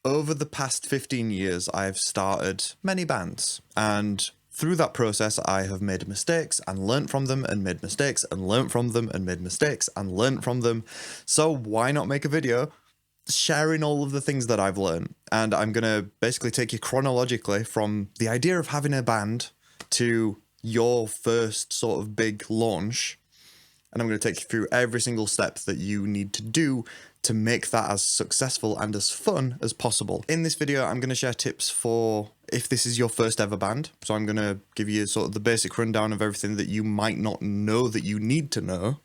Over the past 15 years, I've started many bands, and through that process, I have made mistakes and learnt from them, and made mistakes and learnt from them, and made mistakes and learnt from them. So why not make a video sharing all of the things that I've learned? And I'm going to basically take you chronologically from the idea of having a band to your first sort of big launch. And I'm going to take you through every single step that you need to do to make that as successful and as fun as possible. In this video, I'm going to share tips for if this is your first ever band. So I'm going to give you sort of the basic rundown of everything that you might not know that you need to know.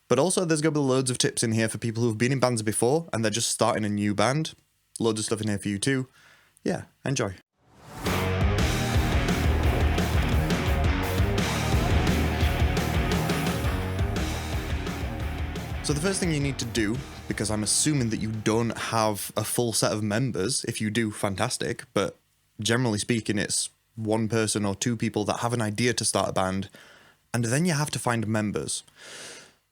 But also there's going to be loads of tips in here for people who've been in bands before and they're just starting a new band. Loads of stuff in here for you too. Yeah, enjoy. So the first thing you need to do, because I'm assuming that you don't have a full set of members, if you do, fantastic, but generally speaking, it's one person or two people that have an idea to start a band, and then you have to find members.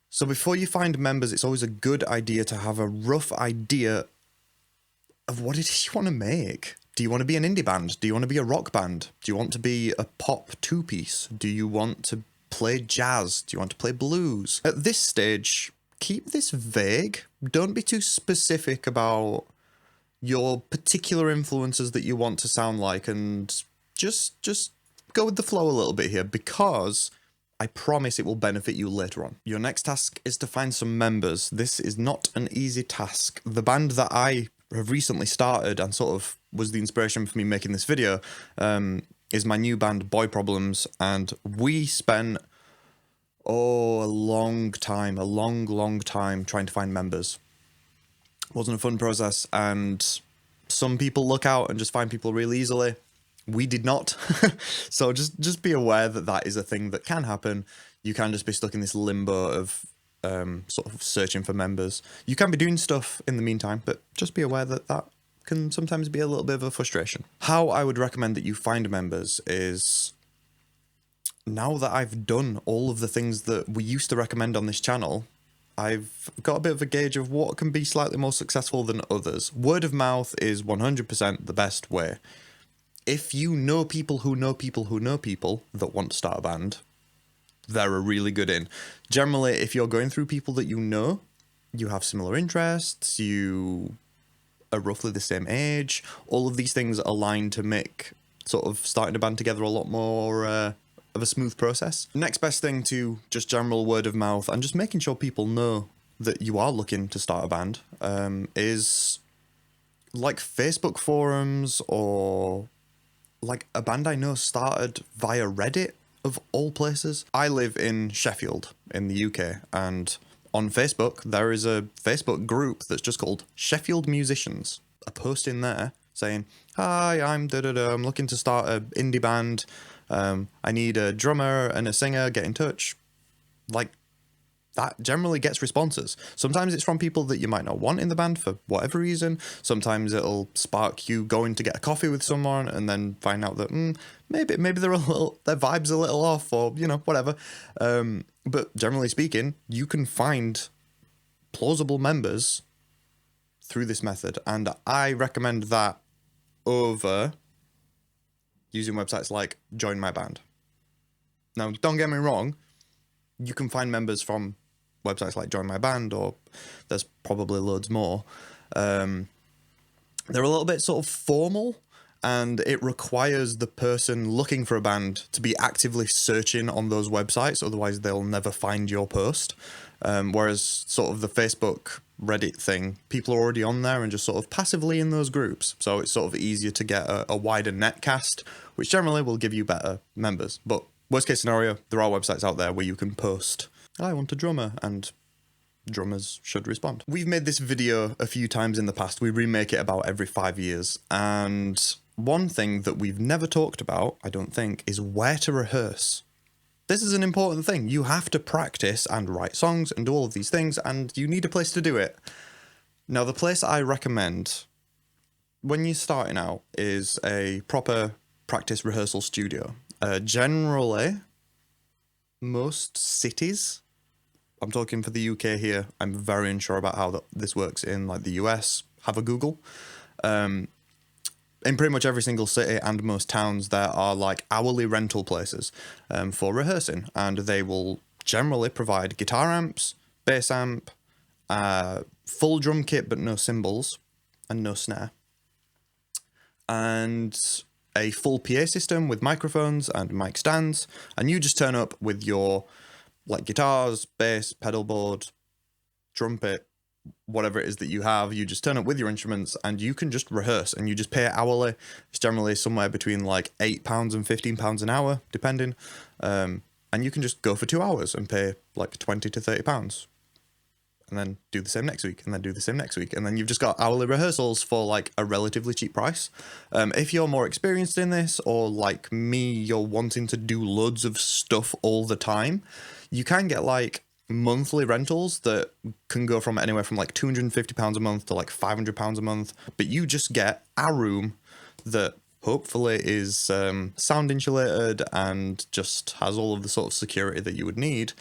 So before you find members, it's always a good idea to have a rough idea of what it is you want to make. Do you want to be an indie band? Do you want to be a rock band? Do you want to be a pop two-piece? Do you want to play jazz? Do you want to play blues? At this stage, keep this vague. Don't be too specific about your particular influences that you want to sound like, and just go with the flow a little bit here, because I promise it will benefit you later on. Your next task is to find some members. This is not an easy task. The band that I have recently started and sort of was the inspiration for me making this video is my new band Boy Problems, and we spent a long time trying to find members. It wasn't a fun process, and some people look out and just find people really easily. We did not. So just be aware that that is a thing that can happen. You can just be stuck in this limbo of sort of searching for members. You can be doing stuff in the meantime, but just be aware that that can sometimes be a little bit of a frustration. How I would recommend that you find members is, now that I've done all of the things that we used to recommend on this channel, I've got a bit of a gauge of what can be slightly more successful than others. Word of mouth is 100% the best way. If you know people who know people who know people that want to start a band, they're a really good in. Generally, if you're going through people that you know, you have similar interests, you are roughly the same age, all of these things align to make sort of starting a band together a lot more of a smooth process. Next best thing to just general word of mouth and just making sure people know that you are looking to start a band is like Facebook forums, or like a band I know started via Reddit of all places. I live in Sheffield in the UK, and on Facebook there is a Facebook group that's just called Sheffield Musicians. A post in there saying, "Hi, I'm da-da-da, I'm looking to start an indie band. I need a drummer and a singer, get in touch." Like, that generally gets responses. Sometimes it's from people that you might not want in the band for whatever reason. Sometimes it'll spark you going to get a coffee with someone and then find out that maybe they're their vibe's a little off, or whatever. But generally speaking, you can find plausible members through this method, and I recommend that over using websites like Join My Band. Now, don't get me wrong, you can find members from websites like Join My Band, or there's probably loads more. They're a little bit sort of formal, and it requires the person looking for a band to be actively searching on those websites, otherwise they'll never find your post. Whereas sort of the Facebook Reddit thing, people are already on there and just sort of passively in those groups, so it's sort of easier to get a wider net cast, which generally will give you better members. But worst case scenario, there are websites out there where you can post, "I want a drummer," and drummers should respond. We've made this video a few times in the past. We remake it about every 5 years, and one thing that we've never talked about, I don't think, is where to rehearse. This is an important thing. You have to practice and write songs and do all of these things, and you need a place to do it. Now, the place I recommend when you're starting out is a proper practice rehearsal studio. Generally, most cities, I'm talking for the UK here, I'm very unsure about how this works in like the US, have a Google. In pretty much every single city and most towns, there are like hourly rental places for rehearsing, and they will generally provide guitar amps, bass amp, full drum kit but no cymbals and no snare, and a full PA system with microphones and mic stands, and you just turn up with your like guitars, bass, pedal board, trumpet, whatever it is that you have. You just turn up with your instruments and you can just rehearse, and you just pay it hourly. It's generally somewhere between like £8 and £15 an hour, depending. And you can just go for 2 hours and pay like £20 to £30, and then do the same next week, and then do the same next week. And then you've just got hourly rehearsals for like a relatively cheap price. If you're more experienced in this, or like me, you're wanting to do loads of stuff all the time, you can get like monthly rentals that can go from anywhere from like £250 a month to like £500 a month, but you just get a room that hopefully is sound insulated and just has all of the sort of security that you would need,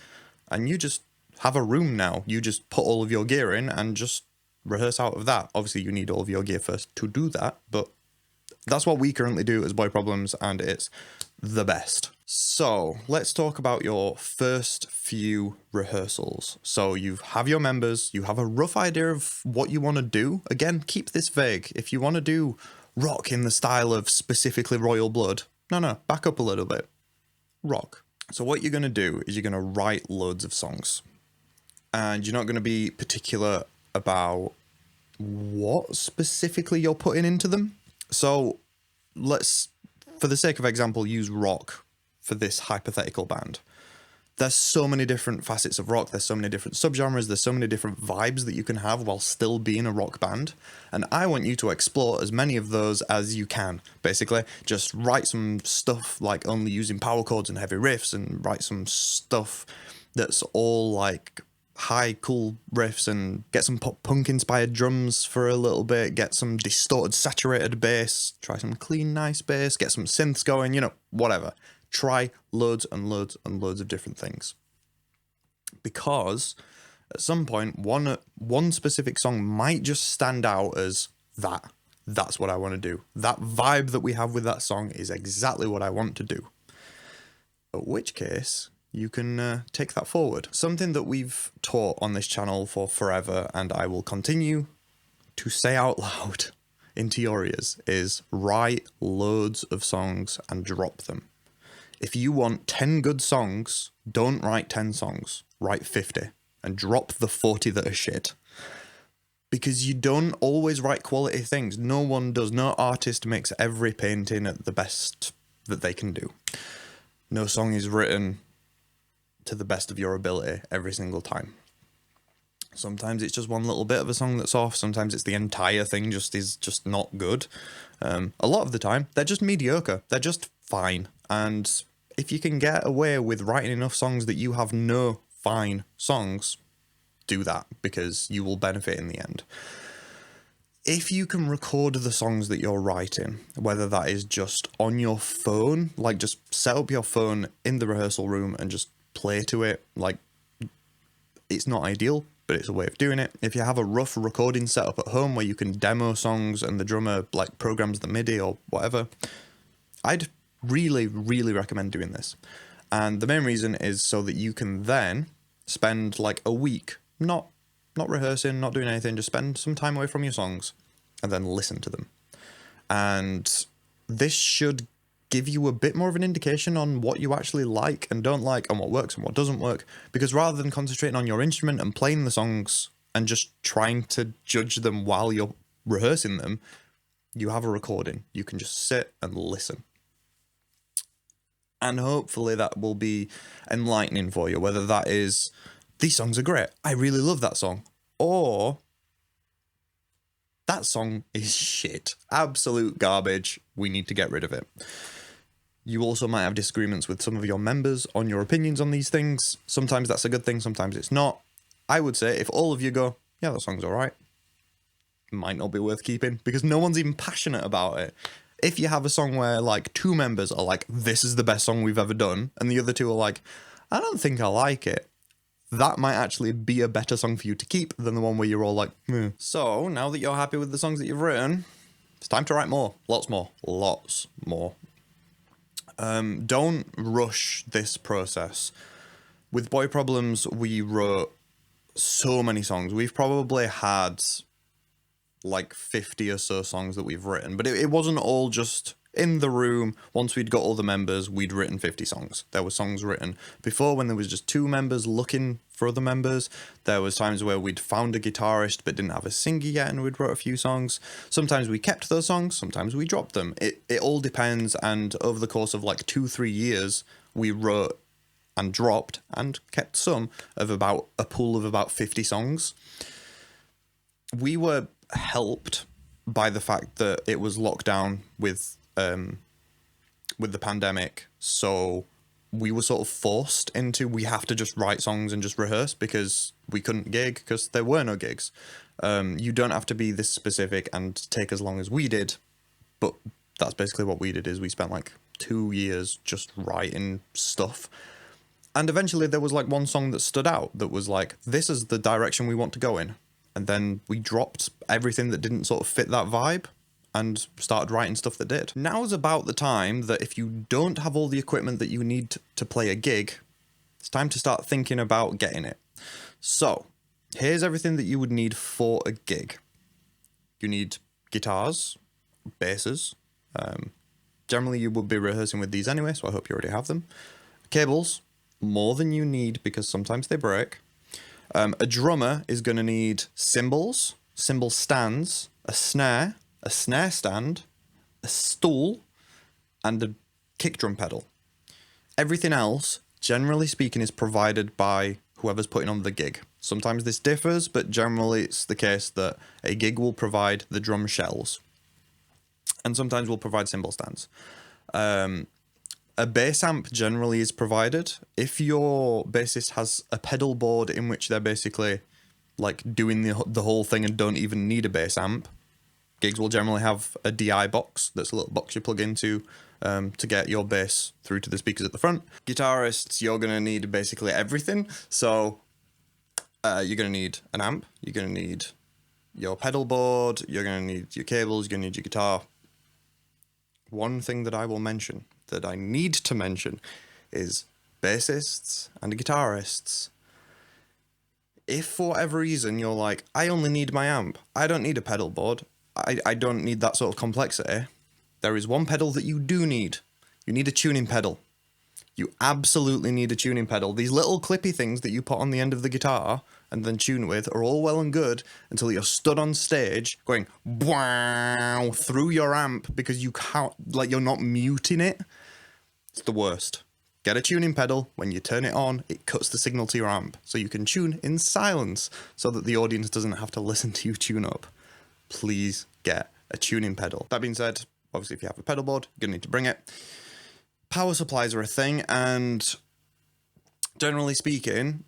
and you just have a room now. You just put all of your gear in and just rehearse out of that. Obviously you need all of your gear first to do that, but that's what we currently do as Boy Problems, and it's the best. So let's talk about your first few rehearsals. So you have your members, you have a rough idea of what you want to do. Again, keep this vague. If you want to do rock in the style of specifically Royal Blood, no, back up a little bit. Rock. So what you're going to do is you're going to write loads of songs, and you're not going to be particular about what specifically you're putting into them. So let's, for the sake of example, use rock for this hypothetical band. There's so many different facets of rock, there's so many different subgenres, there's so many different vibes that you can have while still being a rock band, and I want you to explore as many of those as you can. Basically, just write some stuff like only using power chords and heavy riffs, and write some stuff that's all like high cool riffs, and get some pop punk inspired drums for a little bit, get some distorted saturated bass, try some clean nice bass, get some synths going, you know, whatever. Try loads and loads and loads of different things, because at some point one specific song might just stand out as that's what I want to do. That vibe that we have with that song is exactly what I want to do, in which case you can take that forward. Something that we've taught on this channel for forever, and I will continue to say out loud into your ears, is write loads of songs and drop them. If you want 10 good songs, don't write 10 songs, write 50 and drop the 40 that are shit. Because you don't always write quality things. No one does. No artist makes every painting at the best that they can do. No song is written to the best of your ability every single time. Sometimes it's just one little bit of a song that's off. Sometimes it's the entire thing is just not good. A lot of the time, they're just mediocre. They're just fine. And if you can get away with writing enough songs that you have no fine songs, do that, because you will benefit in the end. If you can record the songs that you're writing, whether that is just on your phone, like just set up your phone in the rehearsal room and just play to it, like, it's not ideal, but it's a way of doing it. If you have a rough recording setup at home where you can demo songs and the drummer like programs the MIDI or whatever, I'd really, really recommend doing this. And the main reason is so that you can then spend like a week not rehearsing, not doing anything, just spend some time away from your songs and then listen to them. And this should give you a bit more of an indication on what you actually like and don't like, and what works and what doesn't work. Because rather than concentrating on your instrument and playing the songs and just trying to judge them while you're rehearsing them, you have a recording. You can just sit and listen. And hopefully that will be enlightening for you, whether that is, these songs are great, I really love that song, or that song is shit, absolute garbage, we need to get rid of it. You also might have disagreements with some of your members on your opinions on these things. Sometimes that's a good thing, sometimes it's not. I would say if all of you go, yeah, that song's alright, might not be worth keeping, because no one's even passionate about it. If you have a song where like 2 members are like, this is the best song we've ever done, and the other 2 are like, I don't think I like it, that might actually be a better song for you to keep than the one where you're all like, meh. So now that you're happy with the songs that you've written, It's time to write more. Lots more. Lots more. Don't rush this process. With Boy Problems, we wrote so many songs. We've probably had like 50 or so songs that we've written, but it wasn't all just in the room. Once we'd got all the members, we'd written 50 songs. There were songs written before when there was just 2 members looking for other members. There was times where we'd found a guitarist but didn't have a singer yet, and we'd wrote a few songs. Sometimes we kept those songs, sometimes we dropped them. It all depends, and over the course of like 2-3 years, we wrote and dropped and kept some of about a pool of about 50 songs. We were helped by the fact that it was locked down with the pandemic, so we were sort of forced into, we have to just write songs and just rehearse because we couldn't gig because there were no gigs. You don't have to be this specific and take as long as we did, but that's basically what we did. Is we spent like 2 years just writing stuff, and eventually there was like one song that stood out that was like, this is the direction we want to go in. And then we dropped everything that didn't sort of fit that vibe and started writing stuff that did. Now is about the time that if you don't have all the equipment that you need to play a gig, it's time to start thinking about getting it. So here's everything that you would need for a gig. You need guitars, basses. Generally you would be rehearsing with these anyway, so I hope you already have them. Cables, more than you need because sometimes they break. A drummer is going to need cymbals, cymbal stands, a snare stand, a stool, and a kick drum pedal. Everything else, generally speaking, is provided by whoever's putting on the gig. Sometimes this differs, but generally it's the case that a gig will provide the drum shells, and sometimes will provide cymbal stands. A bass amp generally is provided. If your bassist has a pedal board in which they're basically like doing the whole thing and don't even need a bass amp, gigs will generally have a DI box. That's a little box you plug into to get your bass through to the speakers at the front. Guitarists, you're going to need basically everything. So you're going to need an amp, you're going to need your pedal board, you're going to need your cables, you're going to need your guitar. One thing that I will mention, that I need to mention, is bassists and guitarists. If for whatever reason you're like, I only need my amp, I don't need a pedal board, I don't need that sort of complexity, there is one pedal that you do need. You need a tuning pedal. You absolutely need a tuning pedal. These little clippy things that you put on the end of the guitar and then tune with are all well and good until you're stood on stage going wow through your amp because you can't, like, you're not muting it. It's the worst. Get a tuning pedal. When you turn it on, it cuts the signal to your amp so you can tune in silence so that the audience doesn't have to listen to you tune up. Please get a tuning pedal. That being said, obviously if you have a pedal board, you're going to need to bring it. Power supplies are a thing, and generally speaking,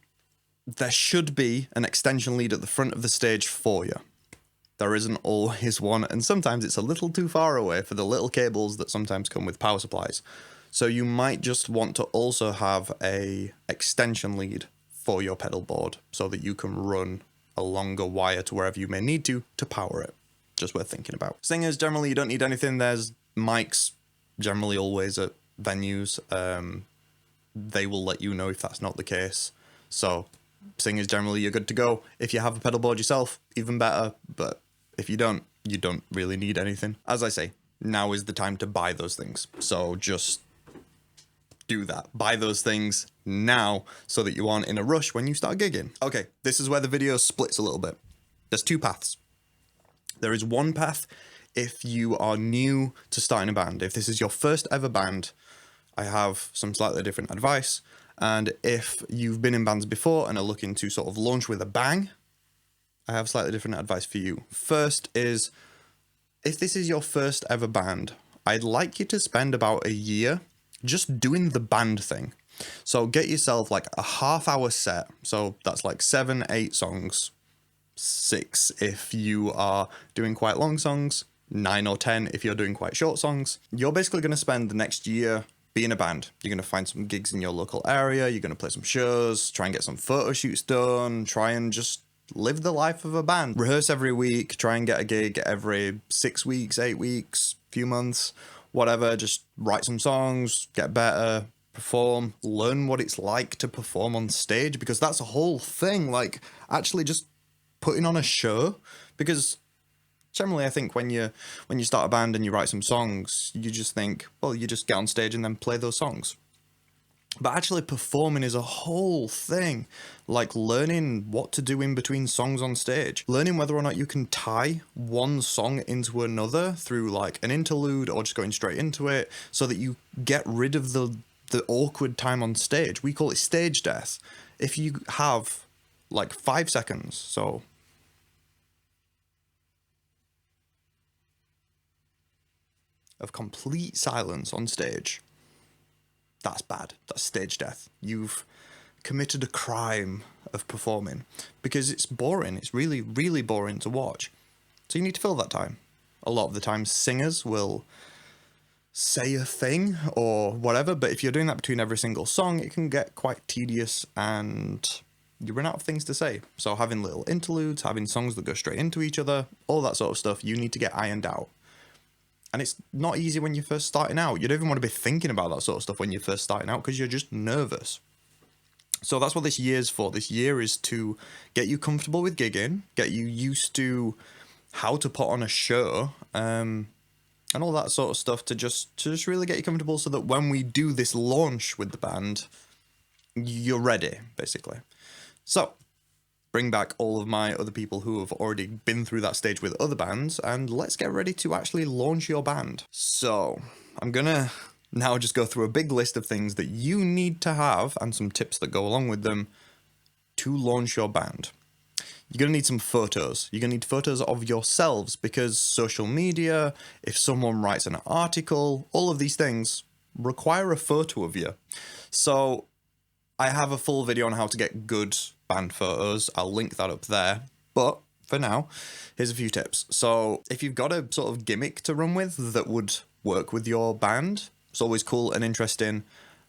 there should be an extension lead at the front of the stage for you. There isn't always one, and sometimes it's a little too far away for the little cables that sometimes come with power supplies. So you might just want to also have a extension lead for your pedal board so that you can run a longer wire to wherever you may need to power it. Just worth thinking about. Singers, generally you don't need anything. There's mics generally always at venues. They will let you know if that's not the case. So singers, generally you're good to go. If you have a pedal board yourself, even better. But if you don't really need anything. As I say, now is the time to buy those things. So just do that. Buy those things now so that you aren't in a rush when you start gigging. Okay, this is where the video splits a little bit. There's 2 paths. There is one path if you are new to starting a band. If this is your first ever band, I have some slightly different advice. And if you've been in bands before and are looking to sort of launch with a bang, I have slightly different advice for you. First is, if this is your first ever band, I'd like you to spend about a year just doing the band thing. So get yourself like a half-hour set. So that's like 7-8 songs, 6 if you are doing quite long songs, 9 or 10 if you're doing quite short songs. You're basically going to spend the next year being a band. You're going to find some gigs in your local area, you're going to play some shows, try and get some photo shoots done, try and just live the life of a band. Rehearse every week, try and get a gig every 6 weeks, 8 weeks, few months, whatever. Just write some songs, get better, perform, learn what it's like to perform on stage, because that's a whole thing. Like, actually just putting on a show, because generally I think when you start a band and you write some songs, you just think, well, you just get on stage and then play those songs. But actually performing is a whole thing, like learning what to do in between songs on stage, learning whether or not you can tie one song into another through like an interlude or just going straight into it, so that you get rid of the awkward time on stage. We call it stage death. If you have like 5 seconds, so of complete silence on stage, that's bad. That's stage death. You've committed a crime of performing, because it's boring. It's really, really boring to watch. So you need to fill that time. A lot of the time singers will say a thing or whatever, but if you're doing that between every single song, it can get quite tedious and you run out of things to say. So having little interludes, having songs that go straight into each other, all that sort of stuff, you need to get ironed out. And it's not easy when you're first starting out. You don't even want to be thinking about that sort of stuff when you're first starting out, because you're just nervous. So that's what this year's for. This year is to get you comfortable with gigging, get you used to how to put on a show, and all that sort of stuff, to just really get you comfortable, so that when we do this launch with the band, you're ready, basically. So bring back all of my other people who have already been through that stage with other bands, and let's get ready to actually launch your band. So I'm gonna now just go through a big list of things that you need to have, and some tips that go along with them, to launch your band. You're gonna need some photos. You're gonna need photos of yourselves, because social media, if someone writes an article, all of these things require a photo of you. So I have a full video on how to get good band photos. I'll link that up there. But for now, here's a few tips. So if you've got a sort of gimmick to run with that would work with your band, it's always cool and interesting.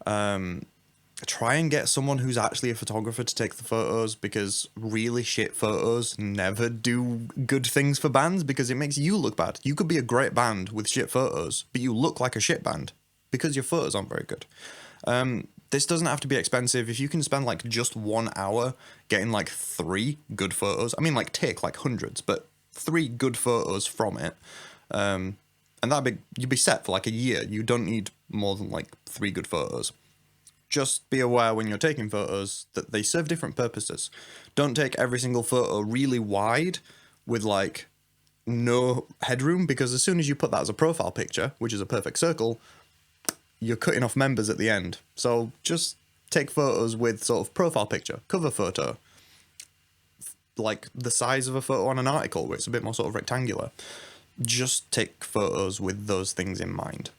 Try and get someone who's actually a photographer to take the photos, because really shit photos never do good things for bands, because it makes you look bad. You could be a great band with shit photos, but you look like a shit band because your photos aren't very good. This doesn't have to be expensive. If you can spend like just 1 hour getting like 3 good photos, I mean, like take like hundreds, but 3 good photos from it, and you'd be set for like a year. You don't need more than like 3 good photos. Just be aware when you're taking photos that they serve different purposes. Don't take every single photo really wide with like no headroom, because as soon as you put that as a profile picture, which is a perfect circle, you're cutting off members at the end. So just take photos with sort of profile picture, cover photo, like the size of a photo on an article where it's a bit more sort of rectangular. Just take photos with those things in mind.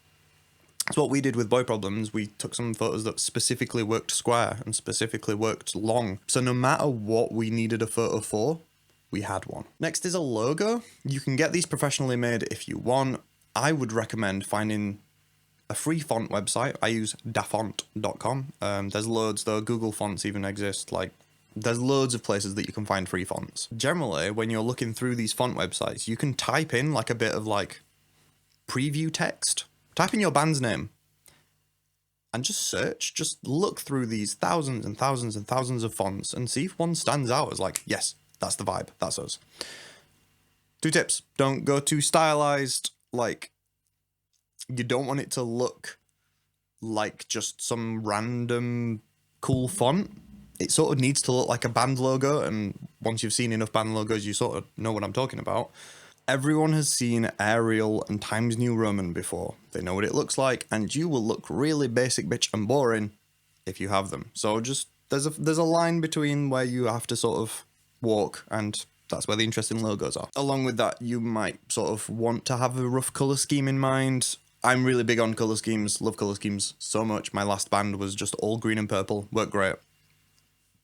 That's what we did with Boy Problems. We took some photos that specifically worked square and specifically worked long. So no matter what we needed a photo for, we had one. Next is a logo. You can get these professionally made if you want. I would recommend finding a free font website. I use dafont.com. There's loads though. Google Fonts even exist. Like, there's loads of places that you can find free fonts. Generally, when you're looking through these font websites, you can type in like a bit of like preview text. Type in your band's name and just search. Just look through these thousands and thousands and thousands of fonts and see if one stands out as like, yes, that's the vibe. That's us. 2 tips. Don't go too stylized. Like, you don't want it to look like just some random cool font. It sort of needs to look like a band logo, and once you've seen enough band logos, you sort of know what I'm talking about. Everyone has seen Arial and Times New Roman before. They know what it looks like, and you will look really basic, bitch, and boring if you have them. So just, there's a line between where you have to sort of walk, and that's where the interesting logos are. Along with that, you might sort of want to have a rough colour scheme in mind. I'm really big on colour schemes, love colour schemes so much. My last band was just all green and purple, worked great.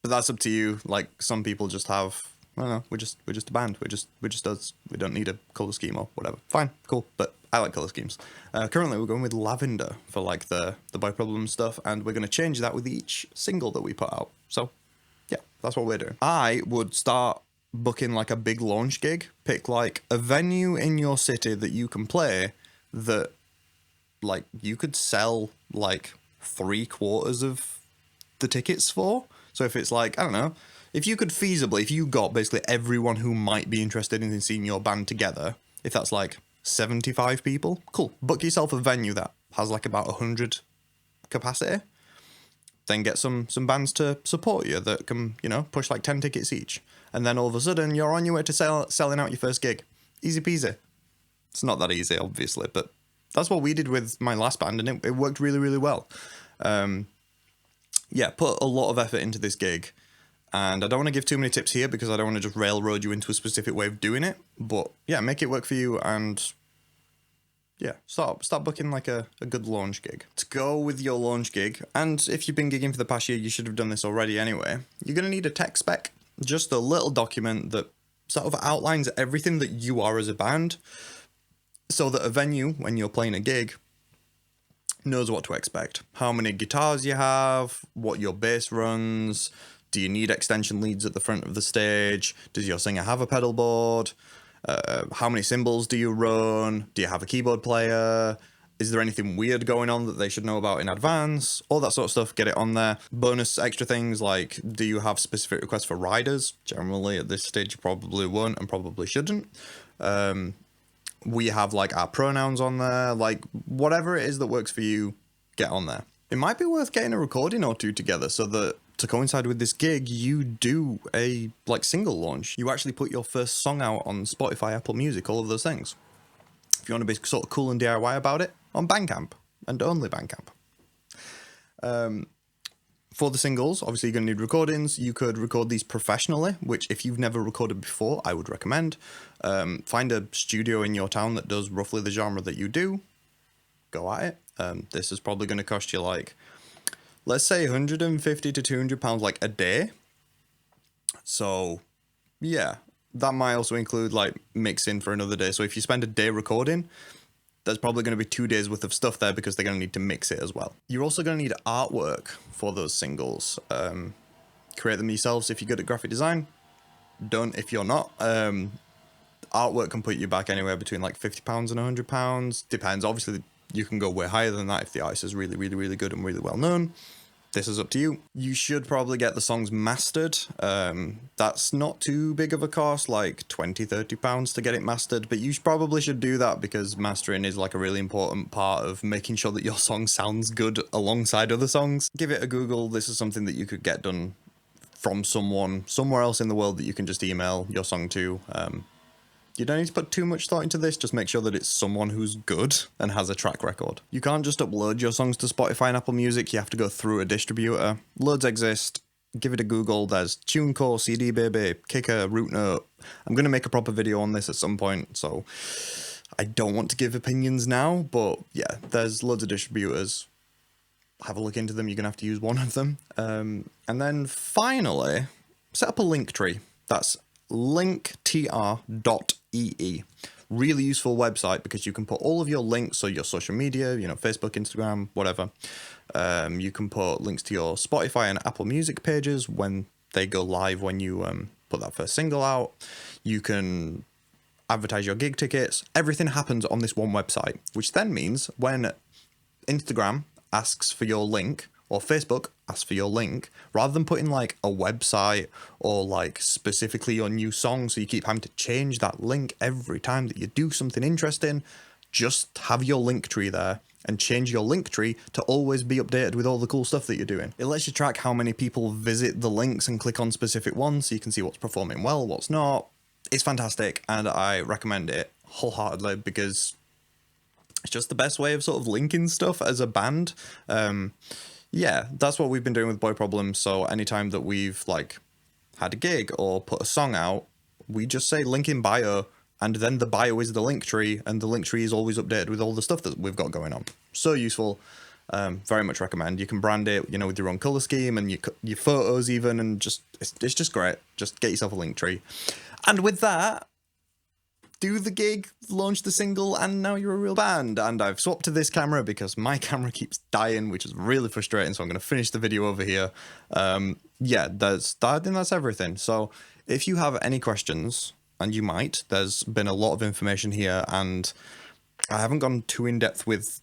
But that's up to you. Like, some people just have, I don't know, we're just a band. We're just us. We don't need a colour scheme or whatever. Fine, cool. But I like colour schemes. Currently we're going with lavender for like the Boy Problem stuff, and we're going to change that with each single that we put out. So yeah, that's what we're doing. I would start booking like a big launch gig, pick like a venue in your city that you can play that like you could sell like 3/4 of the tickets for. So if it's like, I don't know, if you could feasibly, if you got basically everyone who might be interested in seeing your band together, if that's like 75 people, cool, book yourself a venue that has like about 100 capacity, then get some bands to support you that can, you know, push like 10 tickets each, and then all of a sudden you're on your way to selling out your first gig. Easy peasy. It's not that easy, obviously, but that's what we did with my last band, and it worked really, really well. Yeah, put a lot of effort into this gig, and I don't want to give too many tips here because I don't want to just railroad you into a specific way of doing it, but yeah, make it work for you, and yeah, start booking like a good launch gig. To go with your launch gig, and if you've been gigging for the past year, you should have done this already anyway, you're going to need a tech spec, just a little document that sort of outlines everything that you are as a band, so that a venue, when you're playing a gig, knows what to expect. How many guitars you have, what your bass runs, do you need extension leads at the front of the stage, does your singer have a pedal board, how many cymbals do you run, do you have a keyboard player, is there anything weird going on that they should know about in advance, all that sort of stuff, get it on there. Bonus extra things like, do you have specific requests for riders? Generally at this stage you probably won't and probably shouldn't. We have like our pronouns on there, like whatever it is that works for you, get on there. It might be worth getting a recording or two together so that to coincide with this gig, you do a like single launch. You actually put your first song out on Spotify, Apple Music, all of those things. If you want to be sort of cool and DIY about it, on Bandcamp and only Bandcamp. For the singles, obviously you're going to need recordings. You could record these professionally, which if you've never recorded before, I would recommend. Find a studio in your town that does roughly the genre that you do. Go at it. This is probably going to cost you like, let's say 150 to 200 pounds like a day. So yeah, that might also include like mixing for another day. So if you spend a day recording, there's probably going to be 2 days worth of stuff there because they're going to need to mix it as well. You're also going to need artwork for those singles. Create them yourselves if you're good at graphic design. Don't if you're not. Artwork can put you back anywhere between like £50 and £100. Depends. Obviously, you can go way higher than that if the artist is really, really, really good and really well known. This is up to you. You should probably get the songs mastered. That's not too big of a cost, like £20-30 to get it mastered, but you probably should do that because mastering is like a really important part of making sure that your song sounds good alongside other songs. Give it a Google. This is something that you could get done from someone somewhere else in the world that you can just email your song to. You don't need to put too much thought into this, just make sure that it's someone who's good and has a track record. You can't just upload your songs to Spotify and Apple Music, you have to go through a distributor. Loads exist, give it a Google, there's TuneCore, CD Baby, Kicker, Rootnote. I'm going to make a proper video on this at some point, so I don't want to give opinions now, but yeah, there's loads of distributors. Have a look into them, you're going to have to use one of them. And then finally, set up a link tree. That's linktr.ee. Really useful website because you can put all of your links, so your social media, you know, Facebook, Instagram, whatever. You can put links to your Spotify and Apple Music pages when they go live when you put that first single out. You can advertise your gig tickets. Everything happens on this one website, which then means when Instagram asks for your link or Facebook asks for your link, rather than putting like a website or like specifically your new song, so you keep having to change that link every time that you do something interesting, just have your link tree there and change your link tree to always be updated with all the cool stuff that you're doing. It lets you track how many people visit the links and click on specific ones, so you can see what's performing well, what's not. It's fantastic, and I recommend it wholeheartedly because it's just the best way of sort of linking stuff as a band. Yeah, that's what we've been doing with Boy Problem. So anytime that we've like had a gig or put a song out, we just say link in bio, and then the bio is the link tree, and the link tree is always updated with all the stuff that we've got going on. So useful. Very much recommend. You can brand it, you know, with your own color scheme and your photos even, and just it's just great. Just get yourself a link tree. And with that, do the gig, launch the single, and now you're a real band. And I've swapped to this camera because my camera keeps dying, which is really frustrating, so I'm going to finish the video over here. Yeah, I think that's everything. So if you have any questions, and you might, there's been a lot of information here, and I haven't gone too in depth with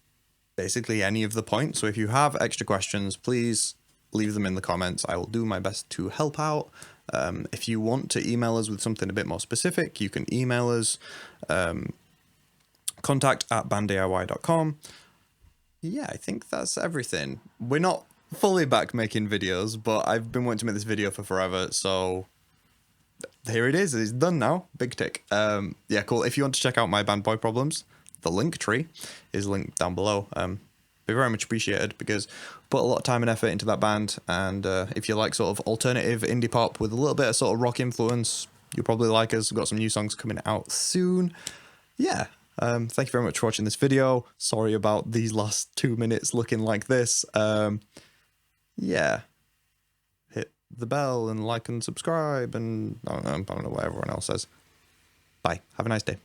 basically any of the points. So if you have extra questions, please leave them in the comments. I will do my best to help out. If you want to email us with something a bit more specific, you can email us, contact@banddiy.com. Yeah, I think that's everything. We're not fully back making videos, but I've been wanting to make this video for forever, so here it is. It's done now. Big tick. Yeah, cool. If you want to check out my band Boy Problems, the link tree is linked down below. Be very much appreciated, because put a lot of time and effort into that band, and if you like sort of alternative indie pop with a little bit of sort of rock influence, you'll probably like us. We've got some new songs coming out soon. Yeah. Thank you very much for watching this video. Sorry about these last 2 minutes looking like this. Yeah. Hit the bell and like and subscribe, and I don't know what everyone else says. Bye. Have a nice day.